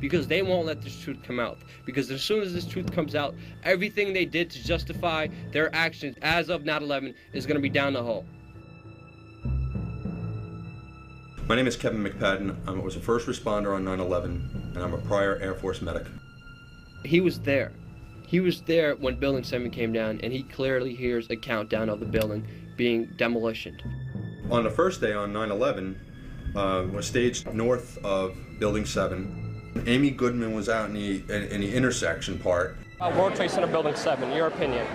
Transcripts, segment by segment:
because they won't let this truth come out. Because as soon as this truth comes out, everything they did to justify their actions as of 9/11 is going to be down the hole. My name is Kevin McPadden. I was a first responder on 9/11, and I'm a prior Air Force medic. He was there. He was there when Building 7 came down, and he clearly hears a countdown of the building being demolitioned. On the first day on 9/11, was staged north of Building 7. Amy Goodman was out in the intersection part. World Trade Center Building 7, your opinion?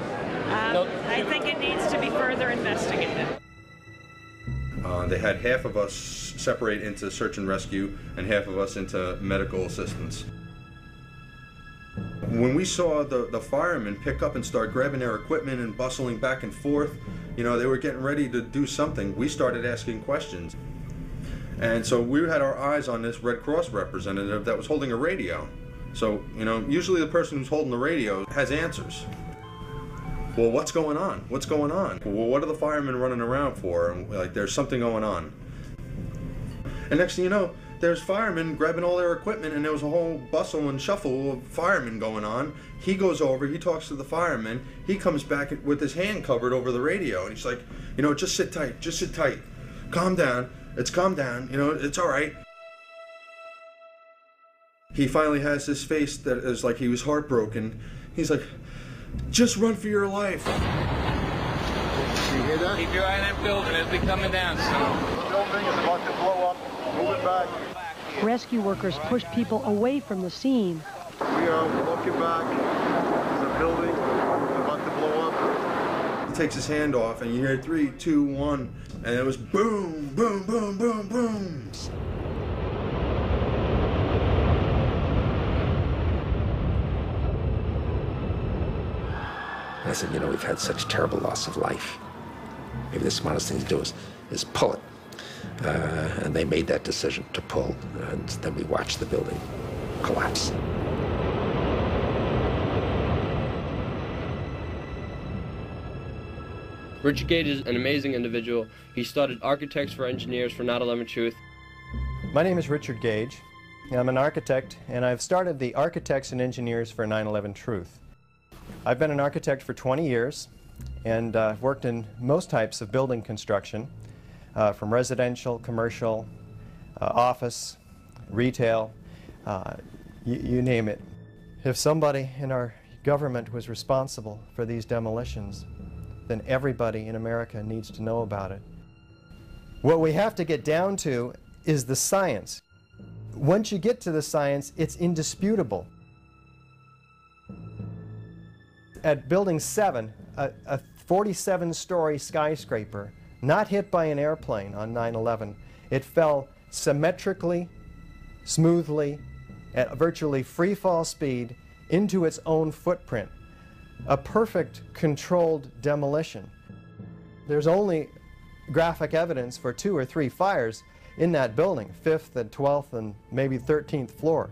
I think it needs to be further investigated. They had half of us separate into search and rescue and half of us into medical assistance. When we saw the firemen pick up and start grabbing their equipment and bustling back and forth, you know, they were getting ready to do something, we started asking questions. And so we had our eyes on this Red Cross representative that was holding a radio. So, you know, usually the person who's holding the radio has answers. Well, what's going on? What's going on? Well, what are the firemen running around for? And like, there's something going on. And next thing you know, there's firemen grabbing all their equipment, and there was a whole bustle and shuffle of firemen going on. He goes over, he talks to the fireman, he comes back with his hand covered over the radio, and he's like, you know, just sit tight, calm down, calm down, you know, it's all right. He finally has this face that is like he was heartbroken. He's like, just run for your life. You hear that? Keep your eye on that building, it'll be coming down soon. The building is about to blow up. Move it back. Rescue workers pushed people away from the scene. We are walking back. There's a building about to blow up. He takes his hand off, and you hear 3, 2, 1, and it was boom, boom, boom, boom, boom. And I said, you know, we've had such terrible loss of life. Maybe the smartest thing to do is pull it. And they made that decision to pull, and then we watched the building collapse. Richard Gage is an amazing individual. He started Architects for Engineers for 9/11 Truth. My name is Richard Gage. I'm an architect, and I've started the Architects and Engineers for 9/11 Truth. I've been an architect for 20 years, and I've worked in most types of building construction, from residential, commercial, office, retail, you name it. If somebody in our government was responsible for these demolitions, then everybody in America needs to know about it. What we have to get down to is the science. Once you get to the science, it's indisputable. At Building 7, a 47-story skyscraper, not hit by an airplane on 9/11. It fell symmetrically, smoothly, at virtually free fall speed into its own footprint. A perfect controlled demolition. There's only graphic evidence for 2 or 3 fires in that building, 5th and 12th and maybe 13th floor.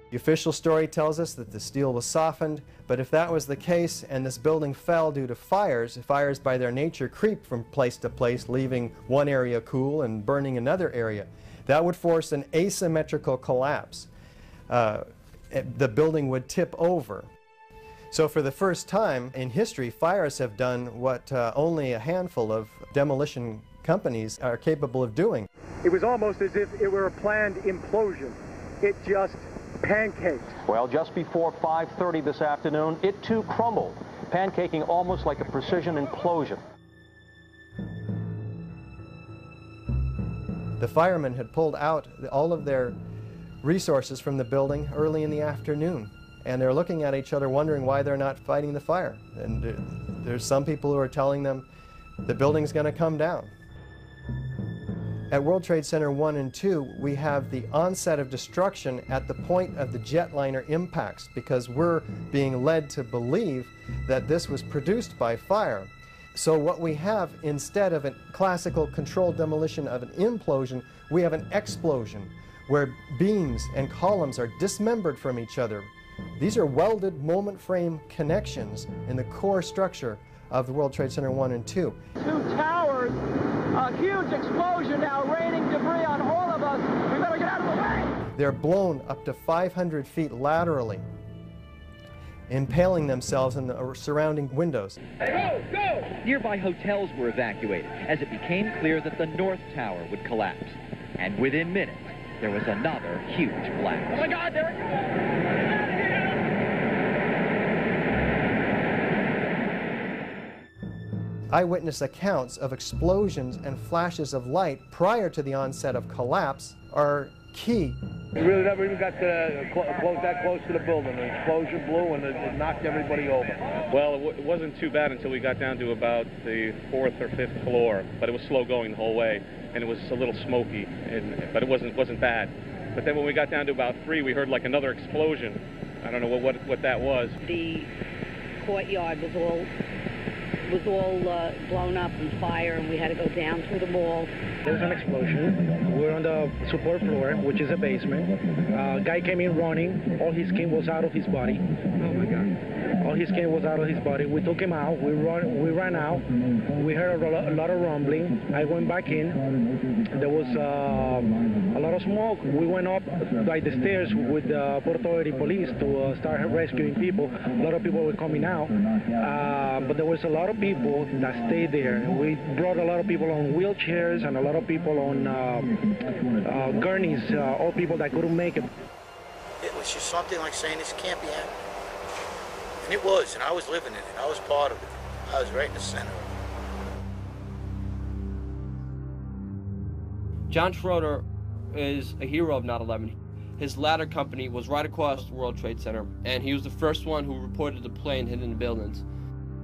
The official story tells us that the steel was softened, but if that was the case and this building fell due to fires by their nature creep from place to place, leaving one area cool and burning another area, that would force an asymmetrical collapse. The building would tip over. So for the first time in history, fires have done what only a handful of demolition companies are capable of doing. It was almost as if it were a planned implosion. It just pancaked. Well, just before 5:30 this afternoon, it too crumbled, pancaking almost like a precision implosion. The firemen had pulled out all of their resources from the building early in the afternoon, and they're looking at each other wondering why they're not fighting the fire. And there's some people who are telling them the building's going to come down. At World Trade Center 1 and 2, we have the onset of destruction at the point of the jetliner impacts, because we're being led to believe that this was produced by fire. So what we have, instead of a classical controlled demolition of an implosion, we have an explosion, where beams and columns are dismembered from each other. These are welded moment frame connections in the core structure of the World Trade Center 1 and 2. 2 towers, a huge explosion now raining debris on all of us. We better get out of the way! They're blown up to 500 feet laterally, impaling themselves in the surrounding windows. Go! Go! Nearby hotels were evacuated as it became clear that the North Tower would collapse. And within minutes, there was another huge blast. Oh my God, there it is! Eyewitness accounts of explosions and flashes of light prior to the onset of collapse are key. We really never even got to that close to the building. An explosion blew and it knocked everybody over. Well, it wasn't too bad until we got down to about the 4th or 5th floor, but it was slow going the whole way, and it was a little smoky, but it wasn't bad. But then when we got down to about 3, we heard like another explosion. I don't know what that was. The courtyard was all blown up in fire, and we had to go down through the mall. There was an explosion. We're on the support floor, which is a basement. Guy came in running. All his skin was out of his body. Oh my God. All his skin was out of his body. We took him out. We ran out. We heard a lot of rumbling. I went back in. There was a lot of smoke. We went up like the stairs with the Port Authority police to start rescuing people. A lot of people were coming out, but there was a lot of people that stayed there. We brought a lot of people on wheelchairs and a lot of people on gurneys, all people that couldn't make it. It was just something like saying this can't be happening. And it was, and I was living in it. I was part of it. I was right in the center of it. John Schroeder is a hero of 9/11. His ladder company was right across the World Trade Center, and he was the first one who reported the plane hitting the buildings.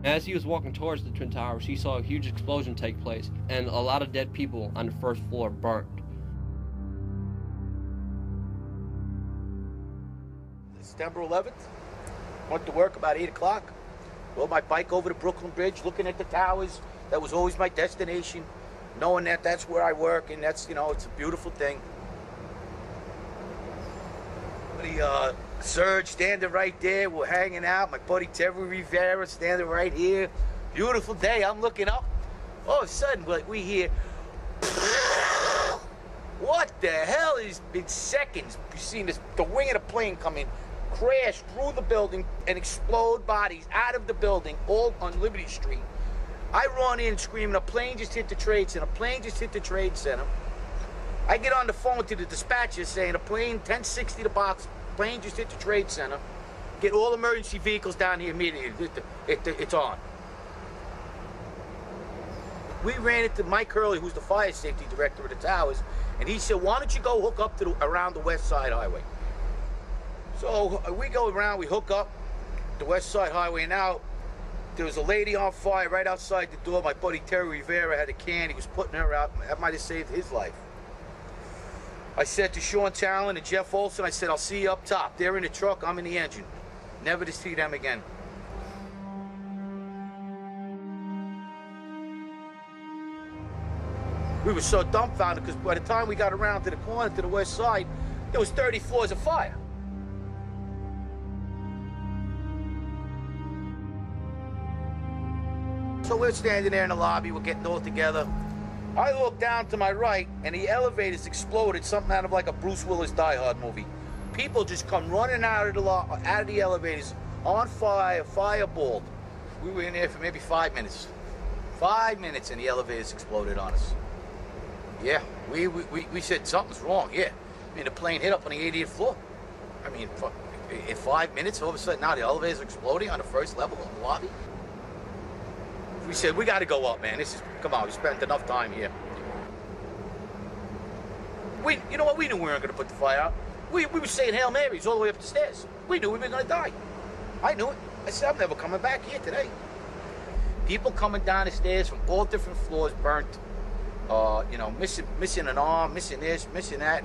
As he was walking towards the Twin Towers, he saw a huge explosion take place, and a lot of dead people on the first floor burnt. September 11th, went to work about 8 o'clock, rode my bike over the Brooklyn Bridge, looking at the towers. That was always my destination, knowing that that's where I work, and that's, you know, it's a beautiful thing. The Serge standing right there, we're hanging out. My buddy Terry Rivera standing right here. Beautiful day, I'm looking up. All of a sudden, we hear, what the hell is in seconds? You've seen the wing of the plane come in, crash through the building, and explode bodies out of the building, all on Liberty Street. I run in screaming, a plane just hit the Trade Center, a plane just hit the Trade Center. I get on the phone to the dispatcher saying a plane, 1060 the box, plane just hit the Trade Center. Get all emergency vehicles down here immediately. It's on. We ran into Mike Hurley, who's the fire safety director of the towers, and he said, why don't you go hook up to around the West Side Highway? So we go around, we hook up the West Side Highway. Now, there was a lady on fire right outside the door. My buddy Terry Rivera had a can. He was putting her out. That might have saved his life. I said to Sean Talon and Jeff Olson, I said, I'll see you up top. They're in the truck, I'm in the engine. Never to see them again. We were so dumbfounded because by the time we got around to the corner to the west side, there was 30 floors of fire. So we're standing there in the lobby, we're getting all together. I look down to my right, and the elevators exploded, something out of like a Bruce Willis Die Hard movie. People just come running out of the elevators, on fire, fireballed. We were in there for maybe 5 minutes. 5 minutes, and the elevators exploded on us. Yeah, we said something's wrong, yeah. I mean, the plane hit up on the 80th floor. I mean, in 5 minutes, all of a sudden, now the elevators are exploding on the first level of the lobby. We said, we got to go up, man. Come on, we spent enough time here. You know what? We knew we weren't going to put the fire out. We were saying Hail Marys all the way up the stairs. We knew we were going to die. I knew it. I said, I'm never coming back here today. People coming down the stairs from all different floors, burnt. You know, missing an arm, missing this, missing that,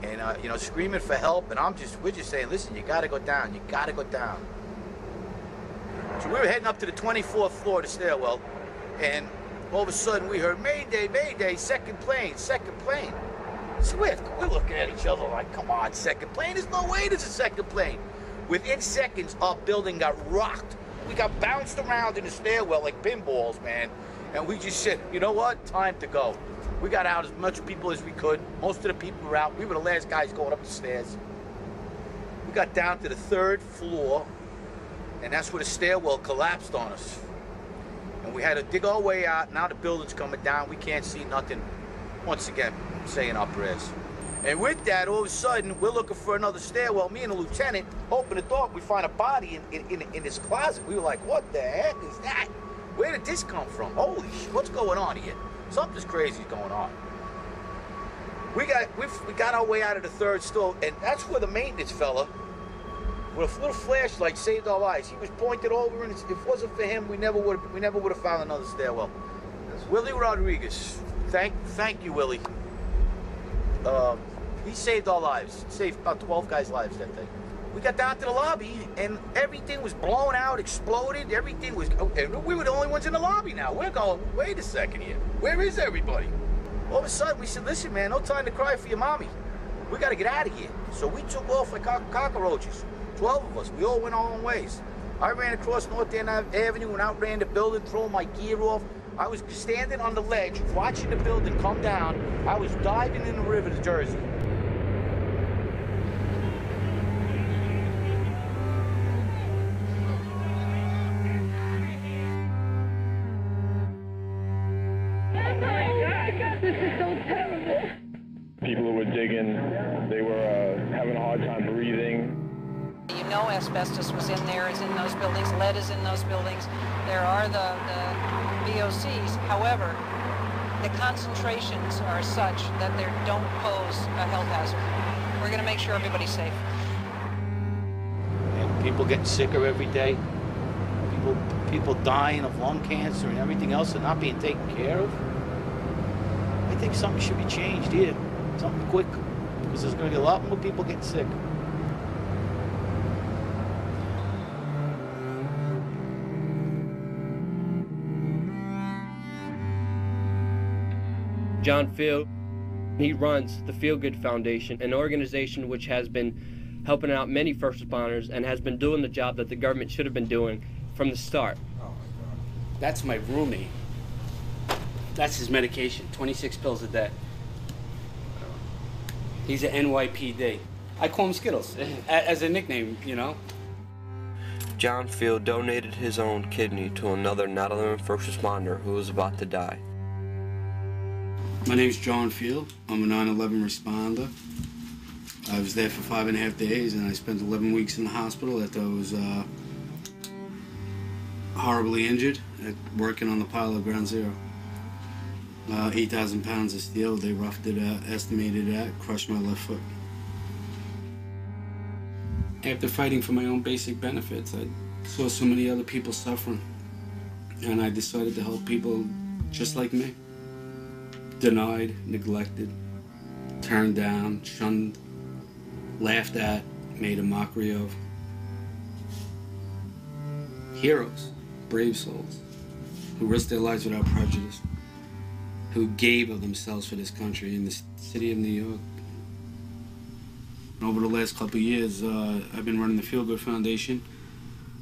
and you know, screaming for help. And we're just saying, listen, you got to go down. You got to go down. So we were heading up to the 24th floor of the stairwell, and all of a sudden we heard, Mayday, Mayday, second plane, second plane. Swift, we're looking at each other like, come on, second plane? There's no way there's a second plane. Within seconds, our building got rocked. We got bounced around in the stairwell like pinballs, man. And we just said, you know what? Time to go. We got out as much people as we could. Most of the people were out. We were the last guys going up the stairs. We got down to the 3rd floor, and that's where the stairwell collapsed on us. And we had to dig our way out. Now the building's coming down. We can't see nothing. Once again, saying our prayers. And with that, all of a sudden, we're looking for another stairwell. Me and the lieutenant open the door. We find a body in this closet. We were like, what the heck is that? Where did this come from? Holy shit, what's going on here? Something's crazy going on. We got our way out of the 3rd store, and that's where the maintenance fella, with a little flashlight, saved our lives. He was pointed over, and if it wasn't for him, we never would have found another stairwell. Willie Rodriguez. Thank you, Willie. He saved our lives. Saved about 12 guys' lives that day. We got down to the lobby, and everything was blown out, exploded. Everything was... We were the only ones in the lobby now. We're going, wait a second here. Where is everybody? All of a sudden, we said, listen, man, no time to cry for your mommy. We got to get out of here. So we took off like cockroaches. 12 of us. We all went our own ways. I ran across North End Avenue and outran the building, throwing my gear off. I was standing on the ledge, watching the building come down. I was diving in the river to Jersey. This is so terrible. People who were digging, they were having a hard time breathing. You know asbestos was in there, is in those buildings, lead is in those buildings. There are the VOCs. However, the concentrations are such that they don't pose a health hazard. We're going to make sure everybody's safe. And people getting sicker every day. People dying of lung cancer and everything else and not being taken care of. I think something should be changed here. Something quick. Because there's going to be a lot more people getting sick. John Field, he runs the Feel Good Foundation, an organization which has been helping out many first responders and has been doing the job that the government should have been doing from the start. That's my roomie. That's his medication, 26 pills a day. He's an NYPD. I call him Skittles, as a nickname, you know. John Field donated his own kidney to another 9/11 first responder who was about to die. My name's John Field. I'm a 9/11 responder. I was there for 5.5 days, and I spent 11 weeks in the hospital after I was horribly injured working on the pile of Ground Zero. 8,000 pounds of steel, they roughed it out, estimated it at, crushed my left foot. After fighting for my own basic benefits, I saw so many other people suffering, and I decided to help people just like me. Denied, neglected, turned down, shunned, laughed at, made a mockery of. Heroes, brave souls, who risked their lives without prejudice, who gave of themselves for this country in the city of New York. Over the last couple of years, I've been running the Feel Good Foundation.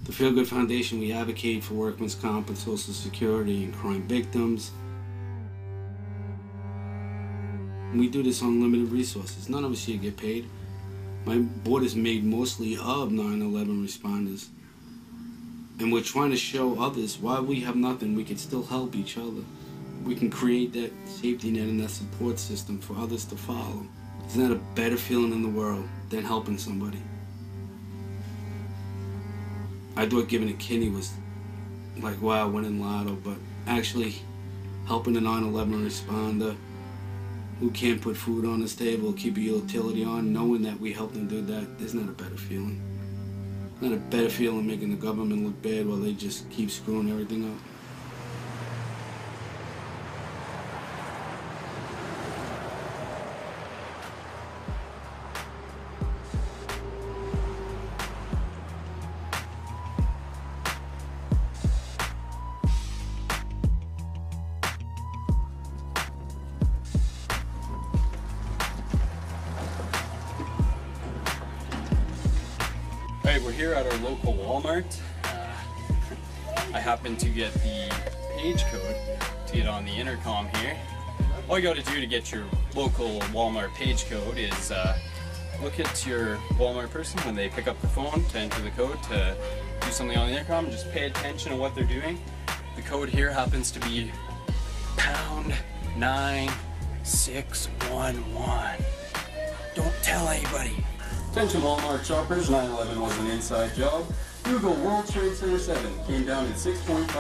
The Feel Good Foundation, we advocate for workman's comp and Social Security and crime victims. We do this on limited resources. None of us here get paid. My board is made mostly of 9/11 responders. And we're trying to show others why we have nothing, we can still help each other. We can create that safety net and that support system for others to follow. Isn't that a better feeling in the world than helping somebody? I thought giving a kidney was like, wow, winning lotto, but actually helping a 9/11 responder who can't put food on his table, keep a utility on, knowing that we helped them do that, isn't that a better feeling? Not a better feeling making the government look bad while they just keep screwing everything up. Hey, we're here at our local Walmart. I happened to get the page code to get on the intercom here. All you got to do to get your local Walmart page code is look at your Walmart person when they pick up the phone to enter the code to do something on the intercom. Just pay attention to what they're doing. The code here happens to be pound 9611. Don't tell anybody. Attention Walmart shoppers, 9/11 was an inside job. Google World Trade Center 7 came down at 6.5.